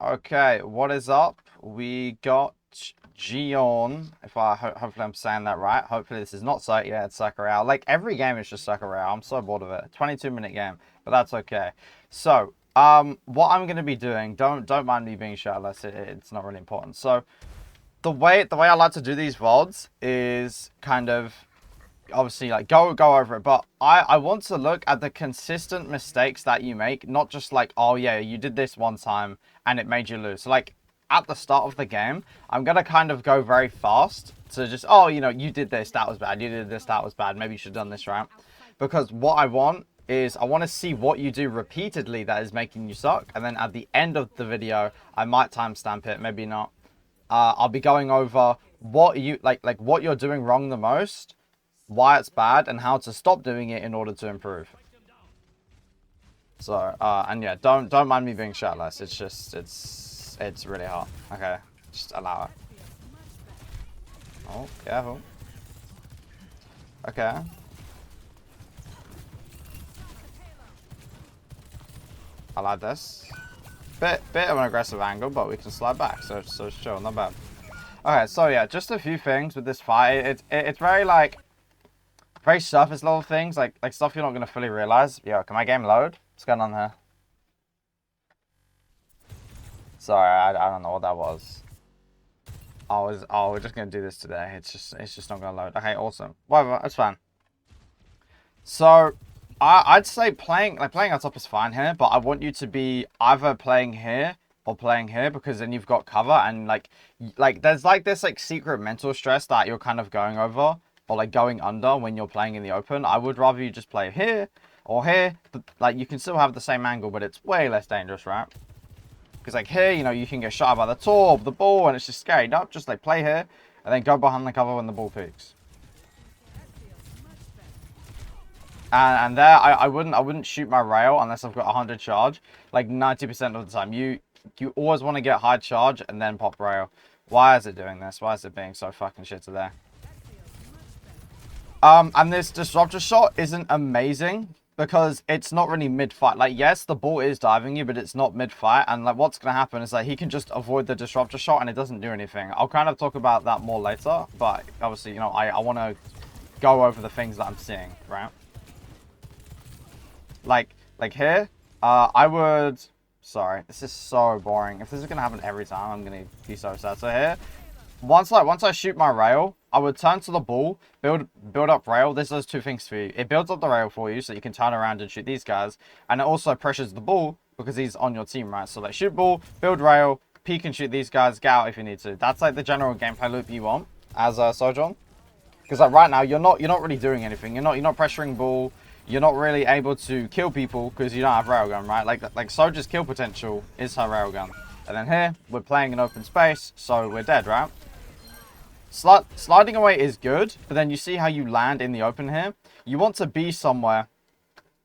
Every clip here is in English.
Okay, what is up? We got Gion. If I hopefully I'm saying that right. Hopefully this is not so. Yeah, it's Sakurao. Like every game is just Sakurao. I'm so bored of it. 22-minute game, but that's okay. So, what I'm gonna be doing. Don't mind me being shirtless. It's not really important. So, the way I like to do these VODs is kind of obviously like go over it, but I want to look at the consistent mistakes that you make, not just like, oh yeah, you did this one time and it made you lose. So like at the start of the game, I'm gonna kind of go very fast to just, oh, you know, you did this, that was bad, you did this, that was bad, maybe you should have done this, right? Because what I want is I want to see what you do repeatedly that is making you suck, and then at the end of the video I might timestamp it, maybe not. I'll be going over what you like what you're doing wrong the most, why it's bad, and how to stop doing it in order to improve. So, and yeah, don't mind me being shirtless. It's just, it's really hot. Okay, just allow it. Oh, careful. Okay. I like this. Bit of an aggressive angle, but we can slide back. So it's chill, not bad. Okay, so yeah, just a few things with this fight. It's very like, very surface level things, like stuff you're not going to fully realize. Yo, can my game load? What's going on here? Sorry, I don't know what that was. Oh, we're just going to do this today. It's just not going to load. Okay, awesome. Whatever, that's fine. So, I'd say playing on top is fine here, but I want you to be either playing here or playing here, because then you've got cover, and like there's like this like secret mental stress that you're kind of going over, or like going under when you're playing in the open. I would rather you just play here or here. But, like, you can still have the same angle, but it's way less dangerous, right? Because like here, you know, you can get shot by the torp, the ball, and it's just scary. Nope, just like play here and then go behind the cover when the ball peaks. And there, I wouldn't shoot my rail unless I've got 100 charge. Like 90% of the time, you always want to get high charge and then pop rail. Why is it doing this? Why is it being so fucking shit today? And this disruptor shot isn't amazing because it's not really mid-fight. Like, yes, the ball is diving you, but it's not mid-fight. And like, what's going to happen is that he can just avoid the disruptor shot and it doesn't do anything. I'll kind of talk about that more later, but obviously, you know, I want to go over the things that I'm seeing, right? Like here, I would... Sorry, this is so boring. If this is going to happen every time, I'm going to be so sad. So here, once I shoot my rail, I would turn to the ball, build up rail. This does two things for you. It builds up the rail for you so you can turn around and shoot these guys. And it also pressures the ball because he's on your team, right? So like shoot ball, build rail, peek and shoot these guys, get out if you need to. That's like the general gameplay loop you want as Sojourn. Because like right now, you're not really doing anything. You're not pressuring ball. You're not really able to kill people because you don't have railgun, right? Like Soldier's kill potential is her railgun. And then here, we're playing in open space, so we're dead, right? Sliding away is good, but then you see how you land in the open here. You want to be somewhere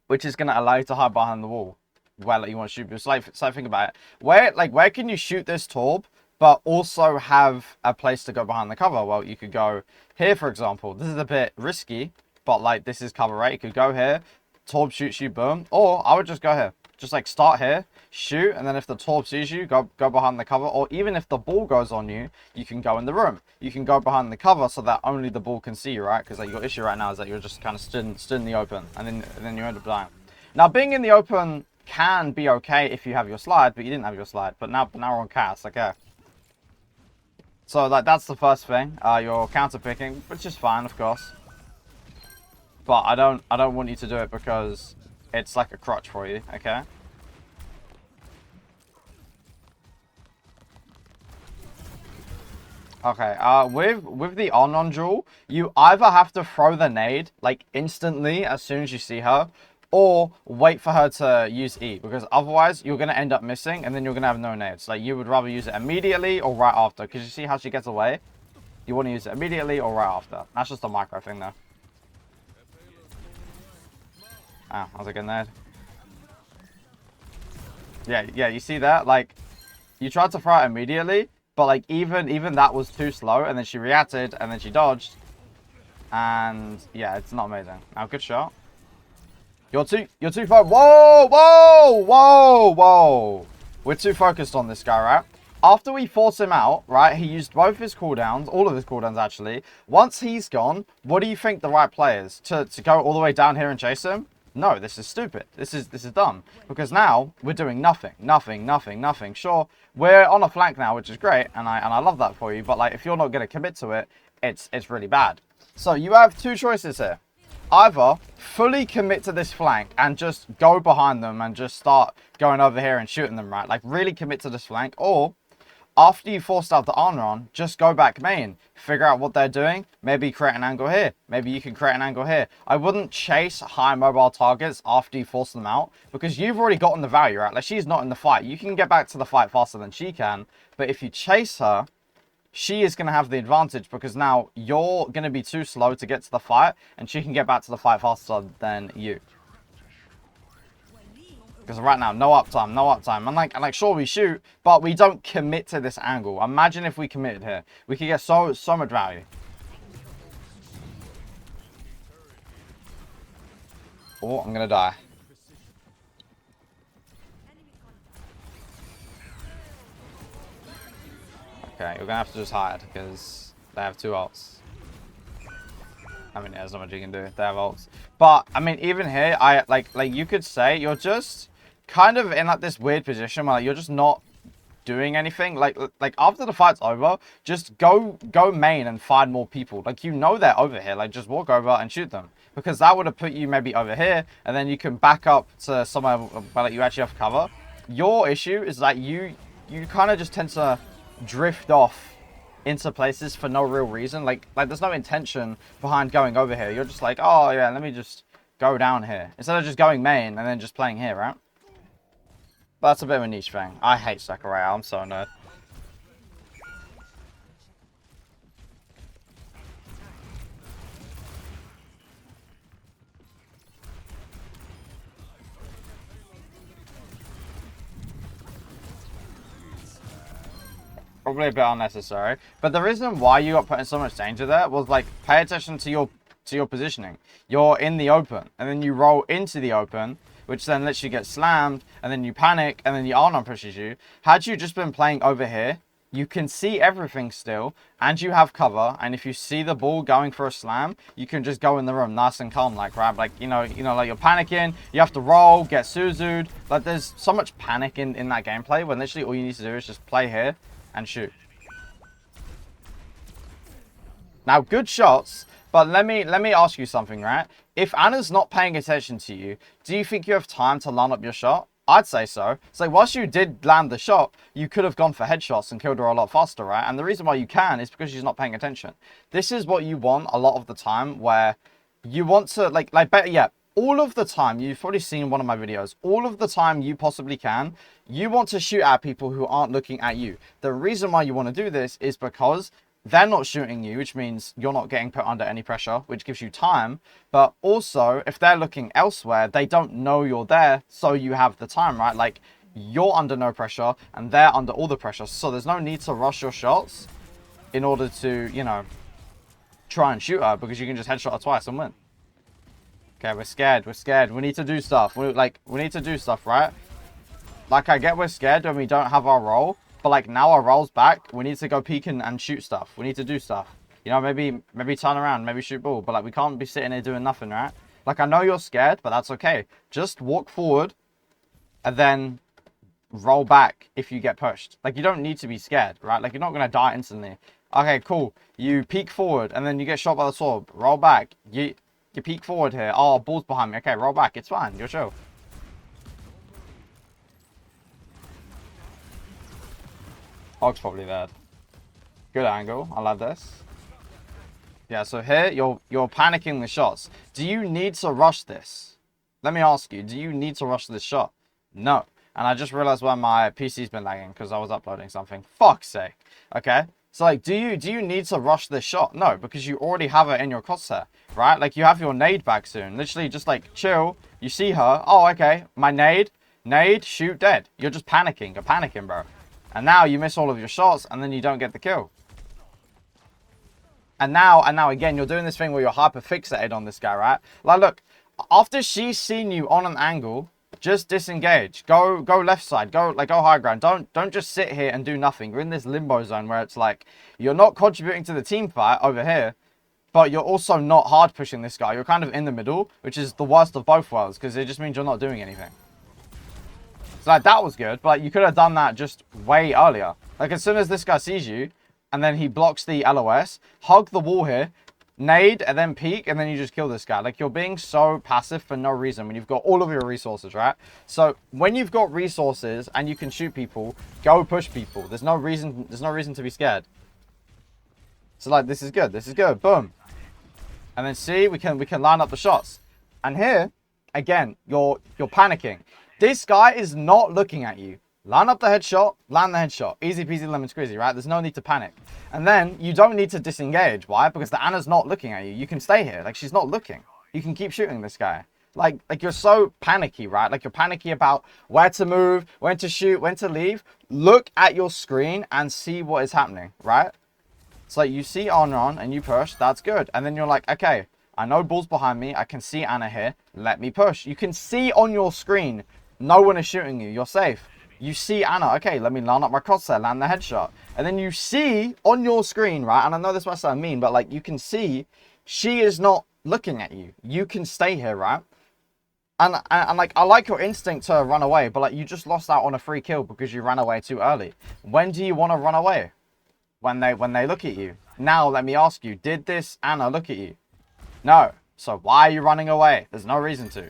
which is going to allow you to hide behind the wall. Well, you want to shoot. So think about it. Where can you shoot this torp, but also have a place to go behind the cover? Well, you could go here, for example. This is a bit risky, but like this is cover, right? You could go here, torp shoots you, boom. Or I would just go here. Just like start here, shoot, and then if the torp sees you, go behind the cover. Or even if the ball goes on you, you can go in the room. You can go behind the cover so that only the ball can see you, right? Because like your issue right now is that you're just kind of stood in the open, and then you end up dying. Now being in the open can be okay if you have your slide, but you didn't have your slide. But now we're on cast, okay. So like that's the first thing. You're counter picking, which is fine, of course. But I don't want you to do it because it's like a crutch for you, okay? Okay, with the on duel, you either have to throw the nade, like, instantly as soon as you see her, or wait for her to use E, because otherwise you're going to end up missing, and then you're going to have no nades. Like, you would rather use it immediately or right after, because you see how she gets away? You want to use it immediately or right after. That's just a micro thing, though. Ah, that was a good nade. Yeah, you see that? Like, you tried to throw it immediately, but like even that was too slow, and then she reacted, and then she dodged. And yeah, it's not amazing. Now, good shot. You're too far. Whoa! We're too focused on this guy, right? After we force him out, right, he used both his cooldowns, all of his cooldowns actually. Once he's gone, what do you think the right play is? To go all the way down here and chase him? No, this is stupid. This is dumb. Because now we're doing nothing. Sure, we're on a flank now, which is great, and I love that for you. But like, if you're not gonna commit to it, it's really bad. So you have two choices here. Either fully commit to this flank and just go behind them and just start going over here and shooting them, right? Like really commit to this flank, or after you forced out the Arneron, just go back main. Figure out what they're doing. Maybe create an angle here. Maybe you can create an angle here. I wouldn't chase high mobile targets after you force them out, because you've already gotten the value, right? Like, she's not in the fight. You can get back to the fight faster than she can. But if you chase her, she is going to have the advantage, because now you're going to be too slow to get to the fight, and she can get back to the fight faster than you. Because right now, no uptime. And like, sure, we shoot, but we don't commit to this angle. Imagine if we committed here. We could get so much value. Oh, I'm going to die. Okay, you're going to have to just hide, because they have two ults. I mean, yeah, there's not much you can do. They have ults. But, I mean, even here, like you could say you're just kind of in like this weird position where like, you're just not doing anything. Like after the fight's over, just go main and find more people. Like, you know they're over here. Like, just walk over and shoot them. Because that would have put you maybe over here, and then you can back up to somewhere where like, you actually have cover. Your issue is that you kind of just tend to drift off into places for no real reason. Like there's no intention behind going over here. You're just like, oh yeah, let me just go down here, instead of just going main and then just playing here, right? But that's a bit of a niche thing. I hate Sakurai. I'm so annoyed. Probably a bit unnecessary. But the reason why you got put in so much danger there was like, pay attention to your positioning. You're in the open, and then you roll into the open, which then lets you get slammed, and then you panic, and then the Arnon pushes you. Had you just been playing over here, you can see everything still, and you have cover, and if you see the ball going for a slam, you can just go in the room nice and calm, like, right? Like, you know, like you're panicking, you have to roll, get Suzu'd. Like, there's so much panic in that gameplay, when literally all you need to do is just play here and shoot. Now, good shots, but let me ask you something, right? If Anna's not paying attention to you, do you think you have time to line up your shot? I'd say so. So whilst you did land the shot, you could have gone for headshots and killed her a lot faster, right? And the reason why you can is because she's not paying attention. This is what you want a lot of the time, where you want to, yeah, all of the time, you've probably seen one of my videos, all of the time you possibly can, you want to shoot at people who aren't looking at you. The reason why you want to do this is because they're not shooting you, which means you're not getting put under any pressure, which gives you time. But also, if they're looking elsewhere, they don't know you're there, so you have the time, right? Like, you're under no pressure, and they're under all the pressure. So there's no need to rush your shots in order to, you know, try and shoot her, because you can just headshot her twice and win. Okay, we're scared. We need to do stuff. We need to do stuff, right? Like, I get we're scared when we don't have our role. But like, now our roll's back, we need to go peek and shoot stuff. We need to do stuff. You know, maybe turn around, maybe shoot ball. But like, we can't be sitting here doing nothing, right? Like, I know you're scared, but that's okay. Just walk forward and then roll back if you get pushed. Like, you don't need to be scared, right? Like, you're not going to die instantly. Okay, cool. You peek forward and then you get shot by the sword. Roll back. You peek forward here. Oh, ball's behind me. Okay, roll back. It's fine. You're chill. Hog's probably dead. Good angle. I love this. Yeah, so here you're panicking the shots. Do you need to rush this? Let me ask you, do you need to rush this shot? No. And I just realized why my PC's been lagging, because I was uploading something. Fuck's sake. Okay? So like, do you need to rush this shot? No, because you already have it in your crosshair, right? Like, you have your nade back soon. Literally just like chill. You see her. Oh, okay. My nade, shoot, dead. You're just panicking. You're panicking, bro. And now you miss all of your shots, and then you don't get the kill. And now again, you're doing this thing where you're hyper fixated on this guy, right? Like, look, after she's seen you on an angle, just disengage. Go left side. Go high ground. Don't just sit here and do nothing. You're in this limbo zone where it's like you're not contributing to the team fight over here, but you're also not hard pushing this guy. You're kind of in the middle, which is the worst of both worlds because it just means you're not doing anything. So like, that was good, but you could have done that just way earlier. Like as soon as this guy sees you, and then he blocks the LOS, hug the wall here, nade, and then peek, and then you just kill this guy. Like, you're being so passive for no reason when you've got all of your resources, right? So when you've got resources and you can shoot people, go push people. There's no reason to be scared. So like, this is good. This is good. Boom. And then see, we can line up the shots. And here, again, you're panicking. This guy is not looking at you. Line up the headshot, land the headshot. Easy peasy lemon squeezy, right? There's no need to panic. And then you don't need to disengage. Why? Because the Ana's not looking at you. You can stay here. Like, she's not looking. You can keep shooting this guy. Like you're so panicky, right? Like, you're panicky about where to move, when to shoot, when to leave. Look at your screen and see what is happening, right? It's like you see Onron and you push. That's good. And then you're like, okay, I know Bull's behind me. I can see Ana here. Let me push. You can see on your screen no one is shooting you. You're safe. You see Ana. Okay, let me line up my crosshair, land the headshot. And then you see on your screen, right? And I know this might sound mean, but like you can see she is not looking at you. You can stay here, right? And like, I like your instinct to run away, but like you just lost out on a free kill because you ran away too early. When do you want to run away? When they look at you. Now, let me ask you, did this Ana look at you? No. So why are you running away? There's no reason to.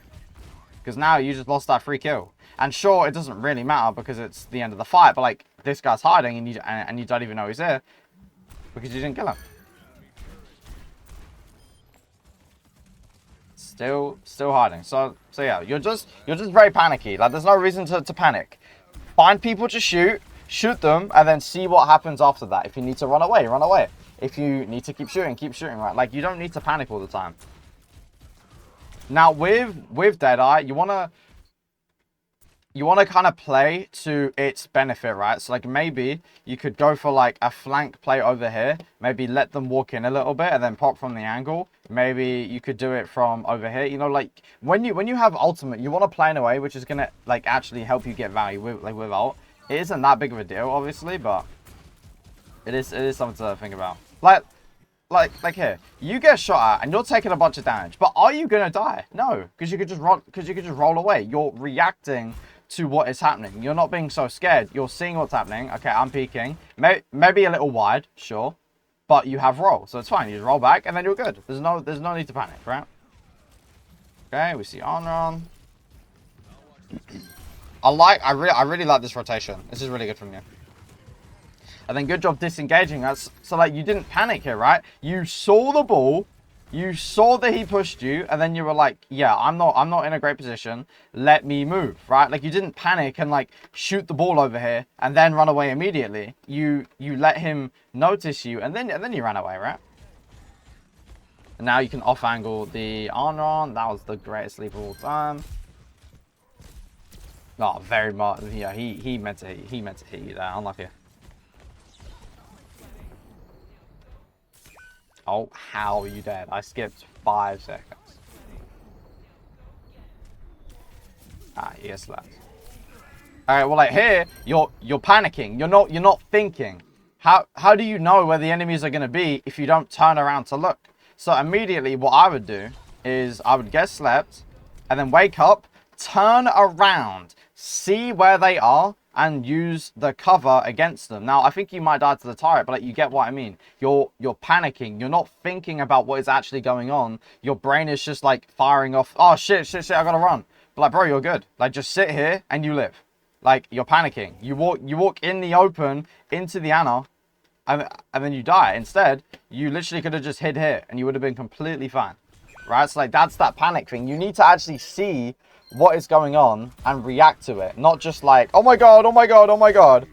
Because now you just lost that free kill. And sure, it doesn't really matter because it's the end of the fight. But like, this guy's hiding and you don't even know he's there because you didn't kill him. Still hiding. So yeah, you're just very panicky. Like, there's no reason to panic. Find people to shoot them, and then see what happens after that. If you need to run away, run away. If you need to keep shooting, right? Like, you don't need to panic all the time. Now, with Deadeye, you wanna kind of play to its benefit, right? So, like, maybe you could go for, like, a flank play over here. Maybe let them walk in a little bit and then pop from the angle. Maybe you could do it from over here. You know, like, when you have ultimate, you want to play in a way which is going to, like, actually help you get value with ult. It isn't that big of a deal, obviously, but it is something to think about. Like here, you get shot at and you're taking a bunch of damage, but are you gonna die? No, because you could just roll away. You're reacting to what is happening. You're not being so scared. You're seeing what's happening. Okay, I'm peeking. Maybe a little wide, sure, but you have roll, so it's fine. You just roll back and then you're good. There's no need to panic, right? Okay, we see Onron. I really like this rotation. This is really good from you. And then good job disengaging us. So like, you didn't panic here, right? You saw the ball, you saw that he pushed you, and then you were like, yeah, I'm not in a great position. Let me move, right? Like, you didn't panic and like shoot the ball over here and then run away immediately. You let him notice you, and then you ran away, right? And now you can off angle the Onron. That was the greatest leap of all time. Oh, very much. Yeah, he meant to hit you there. Unlucky. Oh, how are you dead? I skipped 5 seconds. Ah, yes, left. All right, well, like here, you're panicking. You're not thinking. How do you know where the enemies are gonna be if you don't turn around to look? So immediately, what I would do is I would get slept, and then wake up, turn around, see where they are, and use the cover against them. Now, I think you might die to the turret, but like, you get what I mean. You're panicking. You're not thinking about what is actually going on. Your brain is just like firing off. Oh shit, I gotta run. But like, bro, you're good. Like, just sit here and you live. Like, you're panicking. You walk in the open into the Ana, and then you die. Instead, you literally could have just hid here and you would have been completely fine. Right? So like, that's that panic thing. You need to actually see what is going on and react to it, not just like, oh my god, oh my god, oh my god.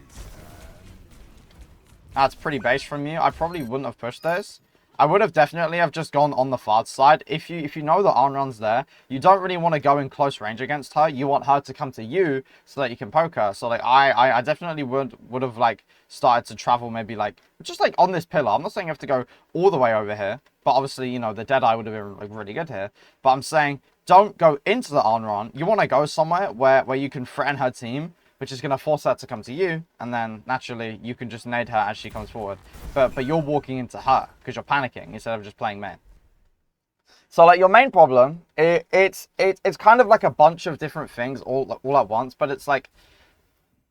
That's pretty base from you. I probably wouldn't have pushed this. I would have definitely have just gone on the far side. If you know that Onron's there, you don't really want to go in close range against her. You want her to come to you so that you can poke her. So like, I definitely would have like started to travel maybe like just like on this pillar. I'm not saying you have to go all the way over here, but obviously, you know, the Deadeye would have been like really good here. But I'm saying don't go into the on run. You want to go somewhere where you can threaten her team, which is going to force her to come to you, and then naturally you can just nade her as she comes forward. But you're walking into her because you're panicking instead of just playing main. So like your main problem, it's kind of like a bunch of different things all at once, but it's like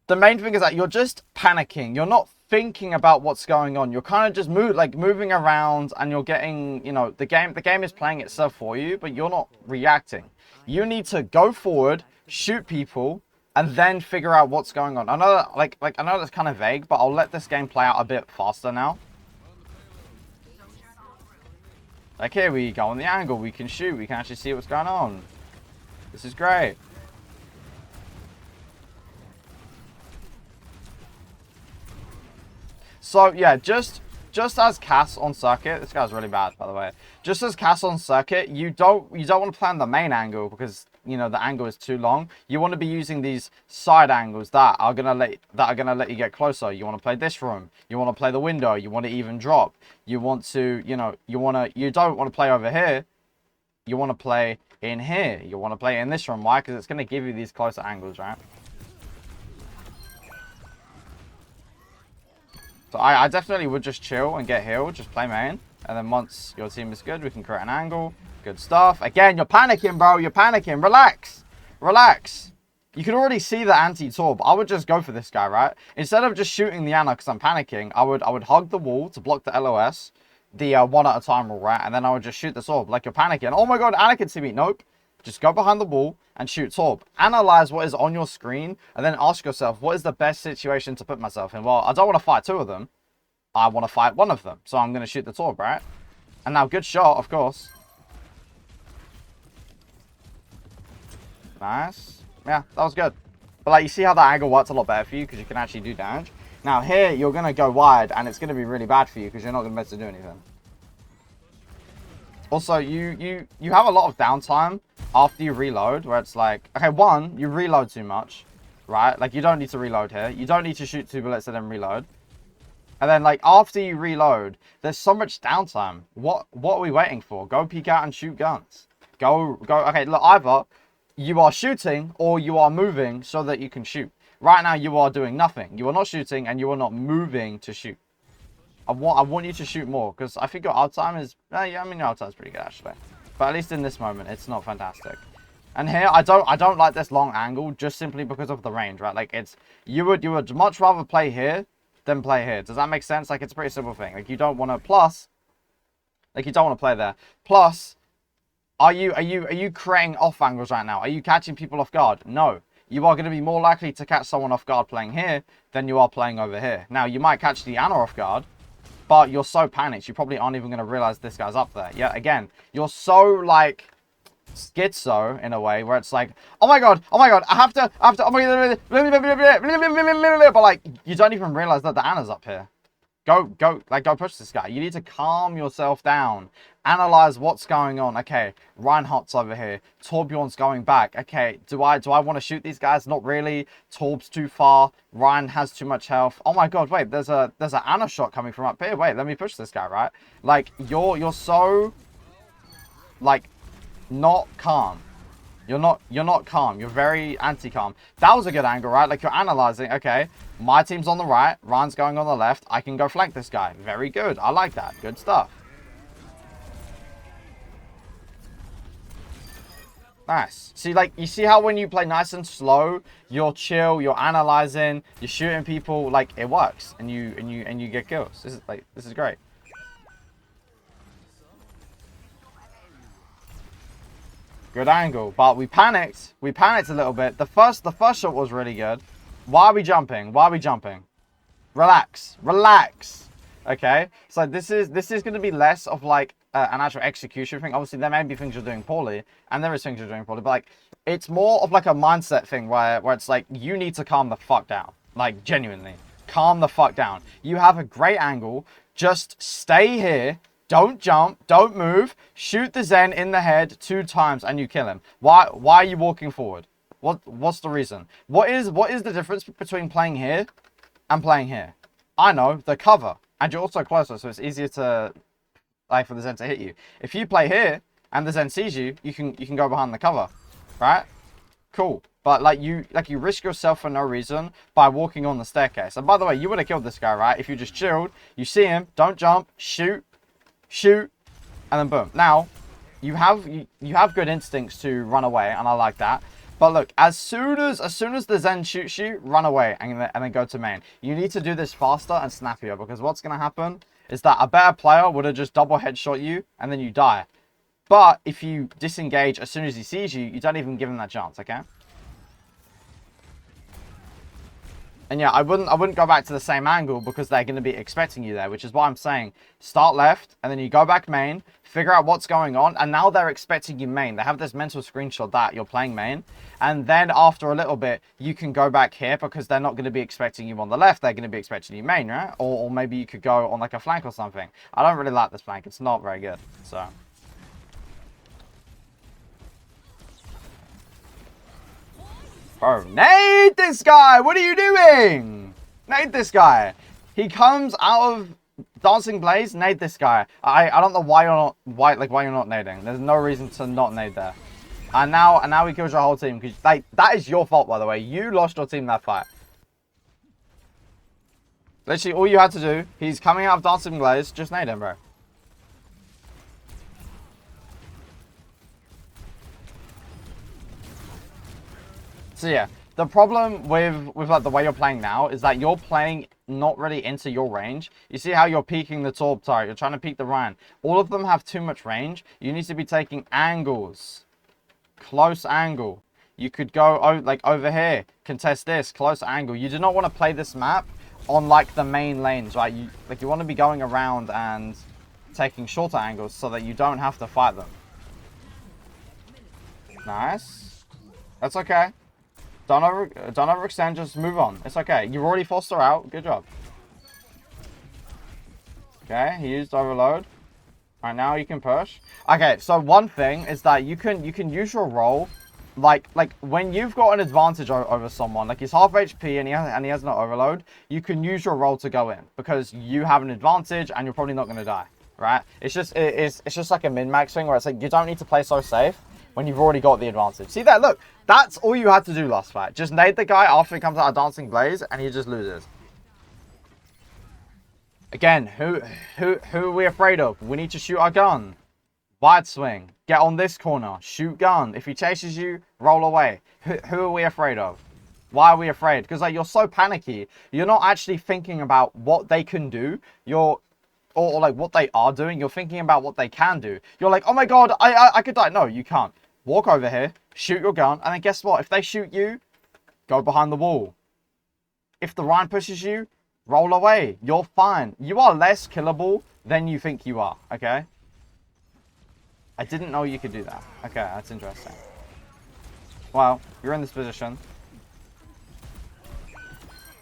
the main thing is that you're just panicking. You're not thinking about what's going on. You're kind of just moving around, and you're getting, you know, the game is playing itself for you, but you're not reacting. You need to go forward, shoot people, and then figure out what's going on. I know that, I know that's kind of vague, but I'll let this game play out a bit faster now. Like here, we go on the angle, we can shoot, we can actually see what's going on. This is great. So yeah, just as Cass on circuit, this guy's really bad by the way. Just as Cass on circuit, you don't want to play on the main angle because, you know, the angle is too long. You want to be using these side angles that are gonna let you get closer. You want to play this room. You want to play the window. You want to even drop. You want to, you know, you don't want to play over here. You want to play in here. You want to play in this room. Why? Because it's gonna give you these closer angles, right? So I definitely would just chill and get healed, just play main. And then once your team is good, we can create an angle. Good stuff. Again, you're panicking, bro. You're panicking. Relax. Relax. You can already see the anti-torb. I would just go for this guy, right? Instead of just shooting the Ana because I'm panicking, I would hug the wall to block the LOS. The one at a time rule, right? And then I would just shoot the Torb like you're panicking. Oh my god, Ana can see me. Nope. Just go behind the wall and shoot Torb. Analyze what is on your screen and then ask yourself, what is the best situation to put myself in? Well, I don't want to fight two of them. I want to fight one of them. So I'm going to shoot the Torb, right? And now, good shot, of course. Nice. Yeah, that was good. But like, you see how that angle works a lot better for you because you can actually do damage. Now here, you're going to go wide and it's going to be really bad for you because you're not going to be able to do anything. Also, you have a lot of downtime after you reload where it's like, okay, one, you reload too much, right? Like, you don't need to reload here. You don't need to shoot 2 bullets and then reload. And then, like, after you reload, there's so much downtime. What are we waiting for? Go peek out and shoot guns. Go. Okay, look, either you are shooting or you are moving so that you can shoot. Right now, you are doing nothing. You are not shooting and you are not moving to shoot. I want you to shoot more because I think your out time is, yeah, I mean, your out time is pretty good actually. But at least in this moment, it's not fantastic. And here, I don't like this long angle just simply because of the range, right? Like, it's, you would much rather play here than play here. Does that make sense? Like, it's a pretty simple thing. Like, you don't want to, plus, like, you don't want to play there. Plus, are you creating off angles right now? Are you catching people off guard? No. You are going to be more likely to catch someone off guard playing here than you are playing over here. Now, you might catch the Ana off guard, but you're so panicked, you probably aren't even going to realize this guy's up there. Yeah, again, you're so, like, schizo in a way where it's like, oh my god, I have to, oh my god, but like, you don't even realize that the Ana's up here. Go push this guy. You need to calm yourself down. Analyze what's going on. Okay, Reinhardt's over here. Torbjorn's going back. Okay, do I want to shoot these guys? Not really. Torb's too far. Rein has too much health. Oh my god, wait, there's an Ana shot coming from up here. Wait, let me push this guy, right? Like, you're so, like, not calm. You're not calm. You're very anti-calm. That was a good angle, right? Like, you're analyzing. Okay, my team's on the right. Ryan's going on the left. I can go flank this guy. Very good. I like that. Good stuff. Nice. See, like, you see how when you play nice and slow, you're chill, you're analyzing, you're shooting people, like, it works, and you get kills. This is great. Good angle, but we panicked. We panicked a little bit. The first shot was really good. Why are we jumping? Why are we jumping? Relax. Relax. Okay? So this is going to be less of like an actual execution thing. Obviously, there may be things you're doing poorly, and there is things you're doing poorly, but like, it's more of like a mindset thing where it's like, you need to calm the fuck down. Like, genuinely. Calm the fuck down. You have a great angle. Just stay here. Don't jump, don't move, shoot the Zen in the head 2 times and you kill him. Why are you walking forward? What's the reason? What is the difference between playing here and playing here? I know, the cover. And you're also closer, so it's easier to, like, for the Zen to hit you. If you play here, and the Zen sees you, you can go behind the cover, right? Cool. But like you risk yourself for no reason by walking on the staircase. And by the way, you would have killed this guy, right? If you just chilled, you see him, don't jump, shoot, and then boom. Now, you have good instincts to run away, and I like that. But look, as soon as the Zen shoots you, run away and then go to main. You need to do this faster and snappier, because what's gonna happen is that a better player would have just double headshot you and then you die. But if you disengage as soon as he sees you, you don't even give him that chance, okay? And yeah, I wouldn't go back to the same angle because they're going to be expecting you there, which is why I'm saying start left and then you go back main, figure out what's going on, and now they're expecting you main. They have this mental screenshot that you're playing main, and then after a little bit, you can go back here because they're not going to be expecting you on the left. They're going to be expecting you main, right? Or maybe you could go on like a flank or something. I don't really like this flank. It's not very good, so... Bro, nade this guy! What are you doing? Nade this guy. He comes out of Dancing Blaze, nade this guy. I don't know why you're not why you're not nading. There's no reason to not nade there. And now he kills your whole team, because like that is your fault, by the way. You lost your team that fight. Literally all you had to do, he's coming out of Dancing Blaze, just nade him, bro. So yeah, the problem with like the way you're playing now is that you're playing not really into your range. You see how you're peeking the Torb turret, you're trying to peek the Ryan. All of them have too much range. You need to be taking angles. Close angle. You could go like over here, contest this, close angle. You do not want to play this map on like the main lanes, right? You want to be going around and taking shorter angles so that you don't have to fight them. Nice. That's okay. Don't overextend, just move on. It's okay. You've already forced her out. Good job. Okay, he used overload. Alright, now you can push. Okay, so one thing is that you can use your role like when you've got an advantage over someone, like he's half HP and he has no overload, you can use your role to go in because you have an advantage and you're probably not gonna die. Right? It's just like a min-max thing where it's like you don't need to play so safe when you've already got the advantage. See that? Look, that's all you had to do last fight. Just nade the guy after he comes out of Dancing Blaze and he just loses. Again, who are we afraid of? We need to shoot our gun. Wide swing. Get on this corner. Shoot gun. If he chases you, roll away. Who are we afraid of? Why are we afraid? Because like you're so panicky. You're not actually thinking about what they can do. Or like what they are doing. You're thinking about what they can do. You're like, oh my god, I could die. No, you can't. Walk over here, shoot your gun, and then guess what? If they shoot you, go behind the wall. If the Ryan pushes you, roll away. You're fine. You are less killable than you think you are, okay? I didn't know you could do that. Okay, that's interesting. Well, you're in this position.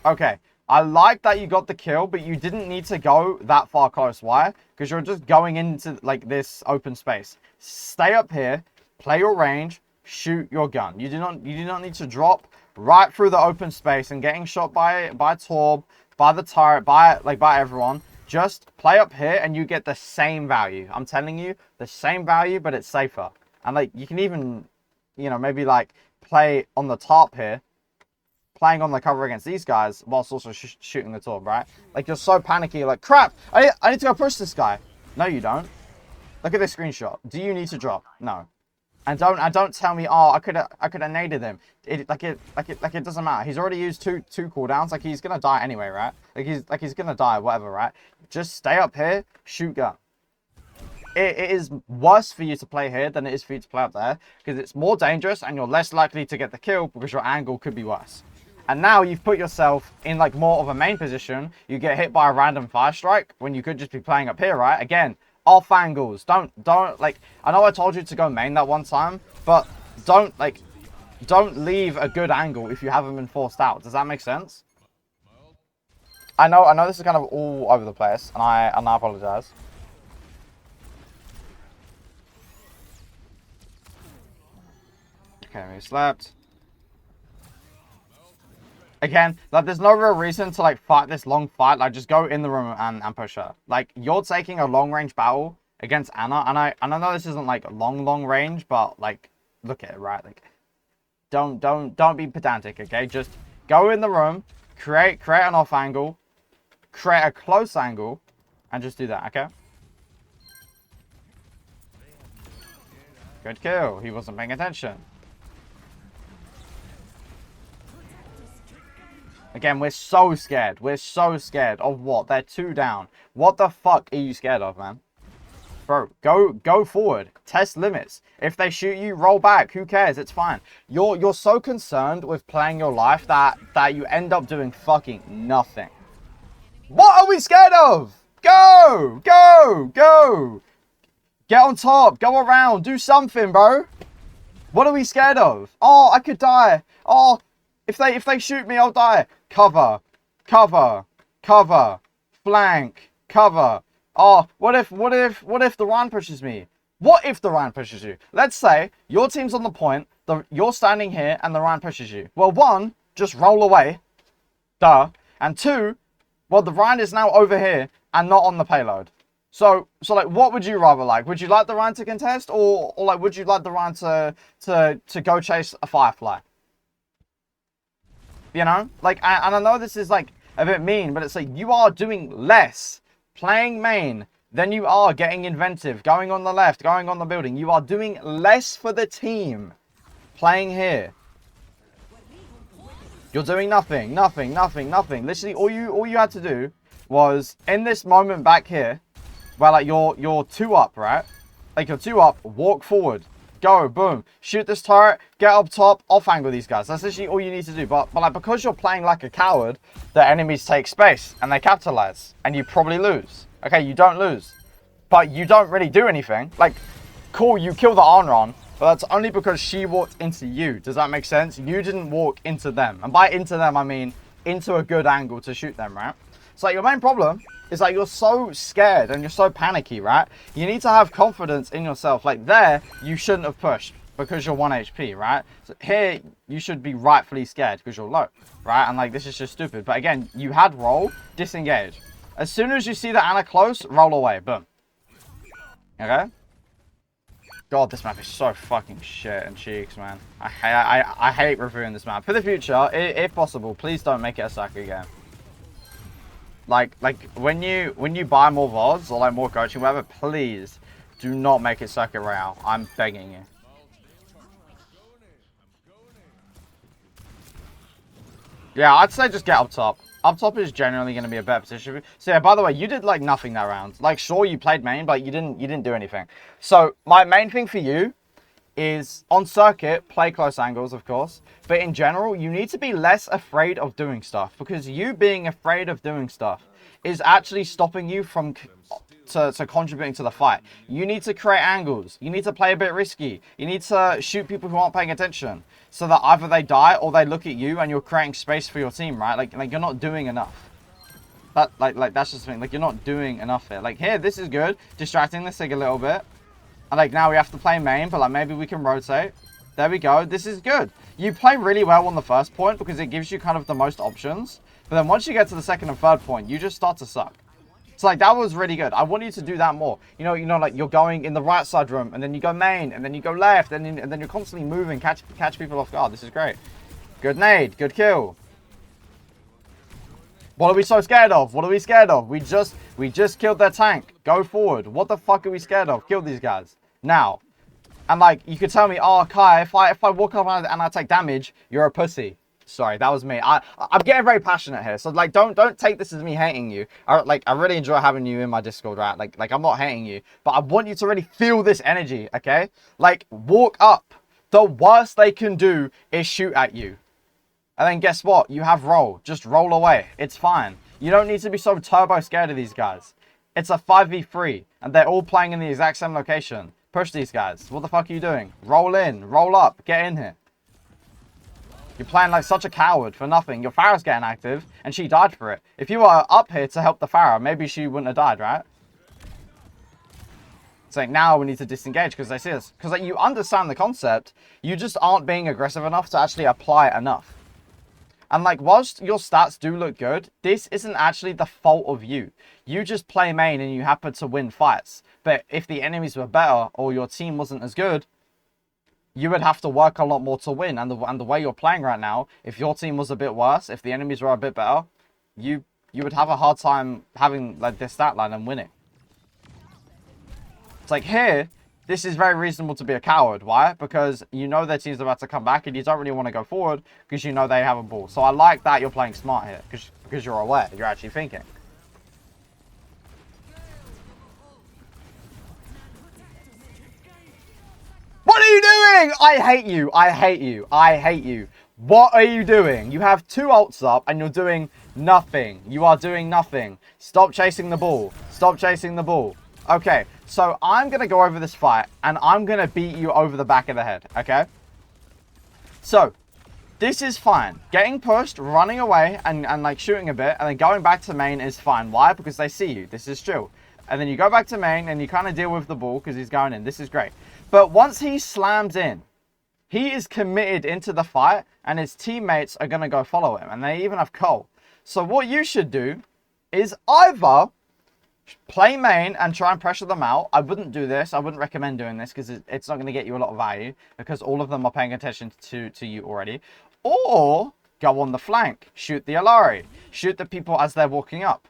Okay, I like that you got the kill, but you didn't need to go that far close. Why? Because you're just going into like this open space. Stay up here. Play your range, shoot your gun. You do not need to drop right through the open space and getting shot by Torb, by the turret, by everyone. Just play up here and you get the same value. I'm telling you, the same value, but it's safer. And like you can even, maybe like play on the top here, playing on the cover against these guys whilst also shooting the Torb, right? Like you're so panicky, you're like crap. I need to go push this guy. No, you don't. Look at this screenshot. Do you need to drop? No. And don't tell me, oh, I could have naded him. It doesn't matter. He's already used two cooldowns. Like he's gonna die anyway, right? Like he's gonna die, whatever, right? Just stay up here, shoot gun. It is worse for you to play here than it is for you to play up there because it's more dangerous and you're less likely to get the kill because your angle could be worse. And now you've put yourself in like more of a main position. You get hit by a random fire strike when you could just be playing up here, right? Again. Off angles. Don't like I know I told you to go main that one time, but don't leave a good angle if you haven't been forced out. Does that make sense? I know this is kind of all over the place and I apologize. Okay, we slept. Again, like there's no real reason to like fight this long fight. Like just go in the room and push her. Like you're taking a long range battle against Anna, and I know this isn't like long range, but like look at it, right? Like don't be pedantic, okay? Just go in the room, create an off angle, create a close angle, and just do that, okay? Good kill. He wasn't paying attention. Again, we're so scared. We're so scared of what? They're 2 down. What the fuck are you scared of, man? Bro, go forward. Test limits. If they shoot you, roll back. Who cares? It's fine. You're so concerned with playing your life that you end up doing fucking nothing. What are we scared of? Go! Go! Go! Get on top. Go around. Do something, bro. What are we scared of? Oh, I could die. Oh, if they shoot me, I'll die. Cover. Cover. Cover. Flank. Cover. Oh, what if the Ryan pushes me? What if the Ryan pushes you? Let's say your team's on the point, you're standing here, and the Ryan pushes you. Well, 1, just roll away. Duh. And 2, well, the Ryan is now over here and not on the payload. So like, what would you rather like? Would you like the Ryan to contest, or like, would you like the Ryan to go chase a Firefly? You know, like, and I know this is like a bit mean, but it's like you are doing less playing main than you are getting inventive, going on the left, going on the building. You are doing less for the team playing here. You're doing nothing. Literally, all you had to do was in this moment back here, where like you're 2 up, right? Like you're 2 up, walk forward. Go, boom. Shoot this turret, get up top, off angle these guys. That's literally all you need to do. But like, because you're playing like a coward, the enemies take space and they capitalize. And you probably lose. Okay, you don't lose. But you don't really do anything. Like, cool, you kill the Arnron, but that's only because she walked into you. Does that make sense? You didn't walk into them. And by into them, I mean into a good angle to shoot them, right? So like, your main problem is like you're so scared and you're so panicky, right? You need to have confidence in yourself. Like there, you shouldn't have pushed because you're 1 HP, right? So here, you should be rightfully scared because you're low, right? And like, this is just stupid. But again, you had roll, disengage. As soon as you see the Anna close, roll away, boom. Okay? God, this map is so fucking shit and cheeks, man. I hate reviewing this map. For the future, if possible, please don't make it a Saki game. Like when you buy more VODs or like more coaching, whatever, please do not make it Circuit Royale. I'm begging you. Yeah, I'd say just get up top. Up top is generally going to be a better position. So yeah, by the way, you did like nothing that round. Like sure, you played main, but you didn't do anything. So my main thing for you is on circuit, play close angles, of course. But in general, you need to be less afraid of doing stuff, because you being afraid of doing stuff is actually stopping you from contributing to the fight. You need to create angles. You need to play a bit risky. You need to shoot people who aren't paying attention, so that either they die or they look at you and you're creating space for your team, right? Like you're not doing enough. That like that's just the thing. Like you're not doing enough here. Like here, this is good, distracting the Sig a little bit. And like now we have to play main, but like maybe we can rotate. There we go. This is good. You play really well on the first point because it gives you kind of the most options. But then once you get to the second and third point, you just start to suck. So like that was really good. I want you to do that more. You know, like you're going in the right side room, and then you go main, and then you go left, and then you're constantly moving, catch people off guard. This is great. Good nade, good kill. What are we so scared of? What are we scared of? We just killed their tank. Go forward. What the fuck are we scared of? Kill these guys now. And like you could tell me, oh Kai, if I walk up and I take damage, you're a pussy. Sorry, that was me. I'm getting very passionate here, so like don't take this as me hating you. I really enjoy having you in my Discord, right? Like I'm not hating you, but I want you to really feel this energy, okay? Like walk up. The worst they can do is shoot at you. And then guess what? You have roll. Just roll away. It's fine. You don't need to be so turbo scared of these guys. It's a 5v3, and they're all playing in the exact same location. Push these guys. What the fuck are you doing? Roll in. Roll up. Get in here. You're playing like such a coward for nothing. Your Pharah's getting active, and she died for it. If you were up here to help the Pharah, maybe she wouldn't have died, right? It's like, now we need to disengage because they see us. Because like, you understand the concept. You just aren't being aggressive enough to actually apply enough. And like, whilst your stats do look good, this isn't actually the fault of you. You just play main and you happen to win fights. But if the enemies were better or your team wasn't as good, you would have to work a lot more to win. And the way you're playing right now, if your team was a bit worse, if the enemies were a bit better, you would have a hard time having like this stat line and winning. It's like here, this is very reasonable to be a coward. Why? Because you know their team's about to come back and you don't really want to go forward because you know they have a ball. So I like that you're playing smart here because you're aware. You're actually thinking. What are you doing? I hate you. I hate you. I hate you. What are you doing? You have 2 ults up and you're doing nothing. You are doing nothing. Stop chasing the ball. Stop chasing the ball. Okay, so I'm going to go over this fight and I'm going to beat you over the back of the head, okay? So, this is fine. Getting pushed, running away and like shooting a bit and then going back to main is fine. Why? Because they see you. This is chill. And then you go back to main and you kind of deal with the ball because he's going in. This is great. But once he slams in, he is committed into the fight and his teammates are going to go follow him. And they even have Cole. So what you should do is either play main and try and pressure them out. I wouldn't do this. I wouldn't recommend doing this because it's not going to get you a lot of value because all of them are paying attention to you already. Or go on the flank. Shoot the Alari. Shoot the people as they're walking up.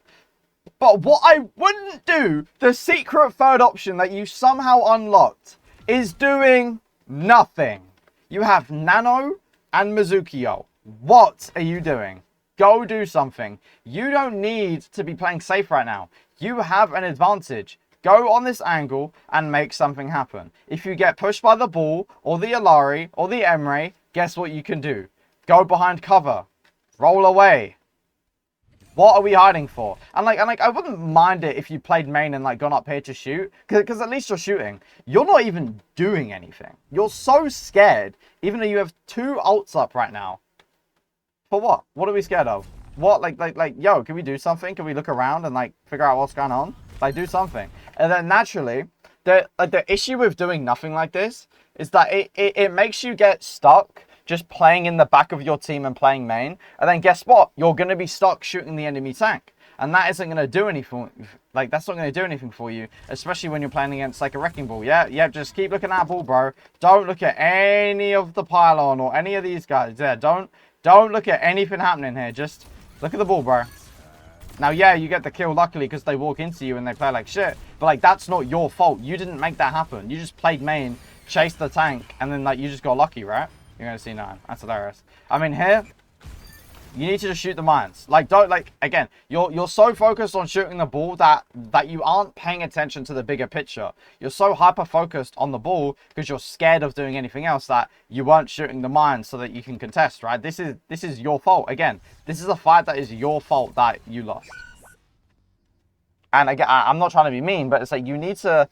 But what I wouldn't do, the secret third option that you somehow unlocked, is doing nothing. You have Nano and Mizukio. What are you doing? Go do something. You don't need to be playing safe right now. You have an advantage. Go on this angle and make something happen. If you get pushed by the ball or the Alari or the Emre, guess what you can do? Go behind cover. Roll away. What are we hiding for? And I wouldn't mind it if you played main and like gone up here to shoot, because at least you're shooting. You're not even doing anything. You're so scared, even though you have 2 ults up right now. For what? What are we scared of? What? Yo, can we do something? Can we look around and like figure out what's going on? Like, do something. And then naturally, the issue with doing nothing like this is that it makes you get stuck just playing in the back of your team and playing main. And then guess what? You're going to be stuck shooting the enemy tank. And that isn't going to do anything. Like, that's not going to do anything for you, especially when you're playing against like a wrecking ball. Yeah, just keep looking at that ball, bro. Don't look at any of the pylon or any of these guys. Yeah, don't look at anything happening here. Just look at the ball, bro. Now, yeah, you get the kill luckily because they walk into you and they play like shit. But like, that's not your fault. You didn't make that happen. You just played main, chased the tank, and then like you just got lucky, right? You're going to see 9. That's hilarious. I mean, here, you need to just shoot the mines. Like, don't, like, again, you're so focused on shooting the ball that you aren't paying attention to the bigger picture. You're so hyper-focused on the ball because you're scared of doing anything else that you weren't shooting the mines so that you can contest, right? This is your fault. Again, this is a fight that is your fault that you lost. And again, I'm not trying to be mean, but it's like you need to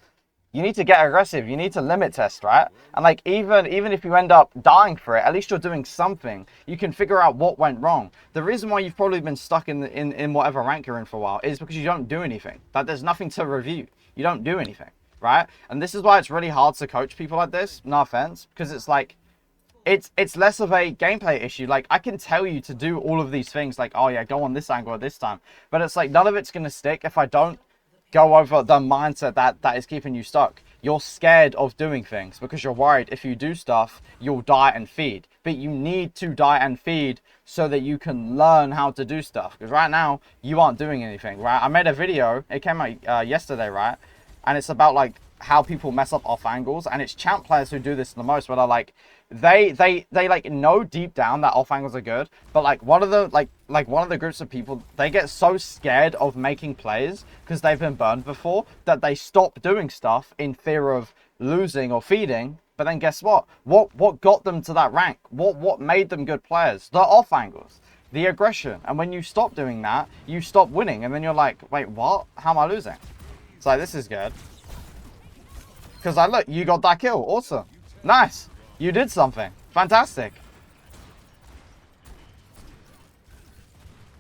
get aggressive. You need to limit test, right? And like, even if you end up dying for it, at least you're doing something. You can figure out what went wrong. The reason why you've probably been stuck in whatever rank you're in for a while is because you don't do anything. Like, there's nothing to review. You don't do anything, right? And this is why it's really hard to coach people like this. No offense, because it's like, it's less of a gameplay issue. Like, I can tell you to do all of these things, like, oh yeah, go on this angle at this time. But it's like, none of it's going to stick if I don't go over the mindset that is keeping you stuck. You're scared of doing things because you're worried if you do stuff, you'll die and feed. But you need to die and feed so that you can learn how to do stuff. Because right now, you aren't doing anything, right? I made a video, it came out yesterday, right? And it's about like how people mess up off angles. And it's champ players who do this the most, where they're like, they like know deep down that off angles are good, but like one of the groups of people, they get so scared of making plays because they've been burned before that they stop doing stuff in fear of losing or feeding. But then guess what got them to that rank? What made them good players? The off angles, the aggression. And when you stop doing that, you stop winning, and then you're like, wait, what? How am I losing? So this is good because look, you got that kill. Awesome. Nice. You did something. Fantastic.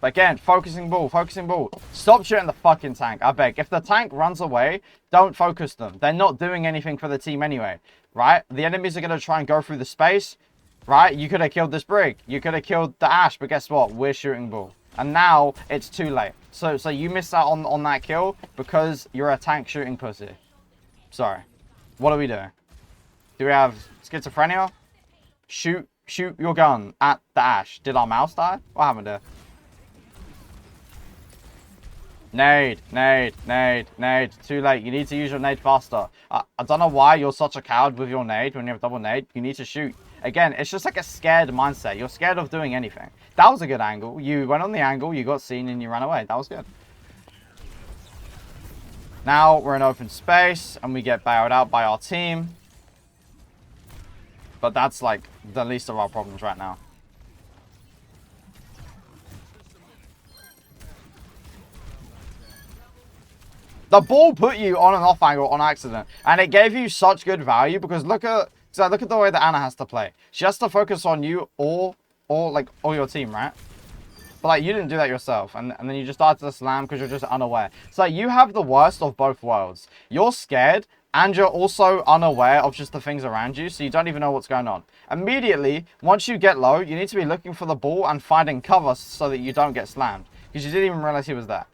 But again, focusing ball. Stop shooting the fucking tank, I beg. If the tank runs away, don't focus them. They're not doing anything for the team anyway, right? The enemies are going to try and go through the space. right? You could have killed this Brig. You could have killed the Ashe, but guess what? We're shooting bull. And now it's too late. So you missed out on that kill because you're a tank shooting pussy. Sorry. What are we doing? Do we have schizophrenia? Shoot your gun at the Ashe. Did our mouse die? What happened there? Nade. Too late. You need to use your nade faster. I don't know why you're such a coward with your nade when you have double nade. You need to shoot. Again, it's just like a scared mindset. You're scared of doing anything. That was a good angle. You went on the angle, you got seen, and you ran away. That was good. Now we're in open space, and we get bailed out by our team. But that's like the least of our problems right now. The ball put you on an off angle on accident, and it gave you such good value because look at the way that Ana has to play. She has to focus on you or your team, right? But like you didn't do that yourself, and then you just started to slam because you're just unaware. So like, you have the worst of both worlds. You're scared, and you're also unaware of just the things around you, so you don't even know what's going on. Immediately, once you get low, you need to be looking for the ball and finding cover so that you don't get slammed because you didn't even realize he was there.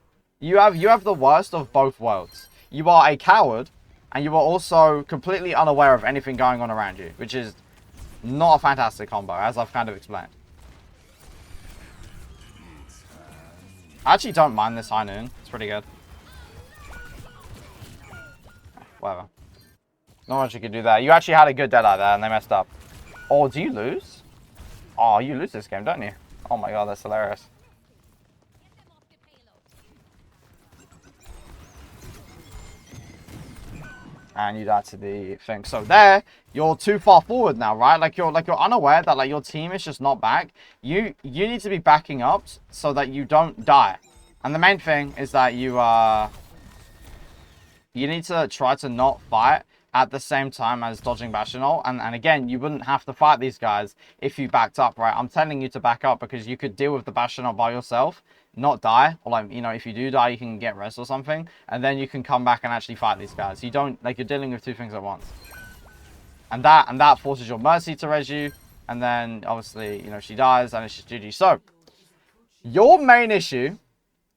You have the worst of both worlds. You are a coward, and you are also completely unaware of anything going on around you, which is not a fantastic combo, as I've kind of explained. I actually don't mind this high noon. It's pretty good. Whatever. Not much you could do there. You actually had a good Deadeye there, and they messed up. Oh, do you lose? Oh, you lose this game, don't you? Oh my god, that's hilarious. And you die to the thing. So there, you're too far forward now, right? Like you're unaware that like your team is just not back. You need to be backing up so that you don't die. And the main thing is that you need to try to not fight at the same time as dodging Bastion. And again, you wouldn't have to fight these guys if you backed up, right? I'm telling you to back up because you could deal with the Bastion by yourself, not die, or like, you know, if you do die, you can get rest or something, and then you can come back and actually fight these guys. You don't, like, you're dealing with two things at once. And that forces your Mercy to res you, and then obviously, you know, she dies and it's just GG. So your main issue,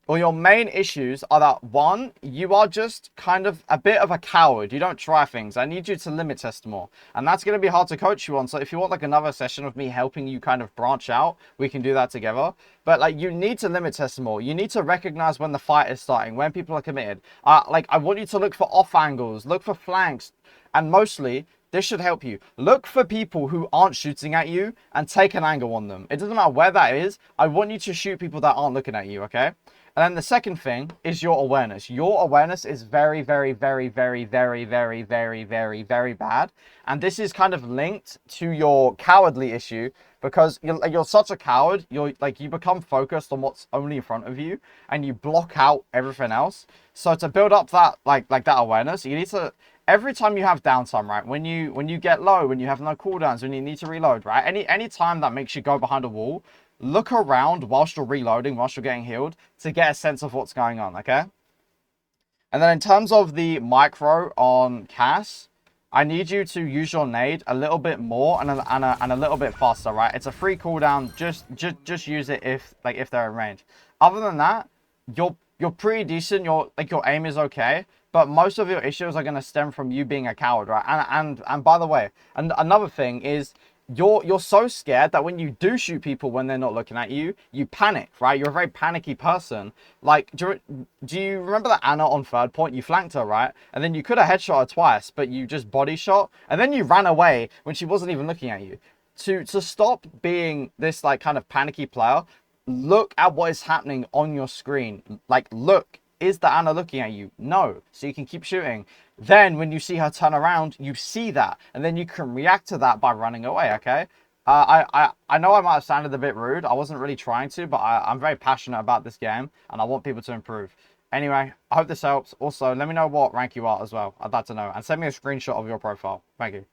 or your main issues, are that one, you are just kind of a bit of a coward. You don't try things. I need you to limit test more, and that's going to be hard to coach you on. So if you want like another session of me helping you kind of branch out, we can do that together. But like, you need to limit test more. You need to recognize when the fight is starting, when people are committed. Like, I want you to look for off angles, look for flanks, and mostly, this should help you. Look for people who aren't shooting at you and take an angle on them. It doesn't matter where that is. I want you to shoot people that aren't looking at you, okay? And then the second thing is your awareness. Your awareness is very, very, very, very, very, very, very, very, very bad. And this is kind of linked to your cowardly issue because you're such a coward. You become focused on what's only in front of you and you block out everything else. So to build up that like that awareness, you need to, every time you have downtime, right? When you get low, when you have no cooldowns, when you need to reload, right? Any time that makes you go behind a wall, look around whilst you're reloading, whilst you're getting healed, to get a sense of what's going on, okay? And then in terms of the micro on Cass, I need you to use your nade a little bit more and a little bit faster, right? It's a free cooldown. Just use it if they're in range. Other than that, you're pretty decent. Your aim is okay, but most of your issues are going to stem from you being a coward, right? And by the way, and another thing is, you're so scared that when you do shoot people when they're not looking at you, you panic, right? You're a very panicky person. Like, do you remember that Ana on third point? You flanked her, right? And then you could have headshot her twice, but you just body shot, and then you ran away when she wasn't even looking at you. To stop being this like kind of panicky player, look at what is happening on your screen. Like, look, is the Ana looking at you? No. So you can keep shooting. Then when you see her turn around, you see that, and then you can react to that by running away, okay? I know I might have sounded a bit rude. I wasn't really trying to, but I'm very passionate about this game, and I want people to improve. Anyway, I hope this helps. Also, let me know what rank you are as well. I'd like to know. And send me a screenshot of your profile. Thank you.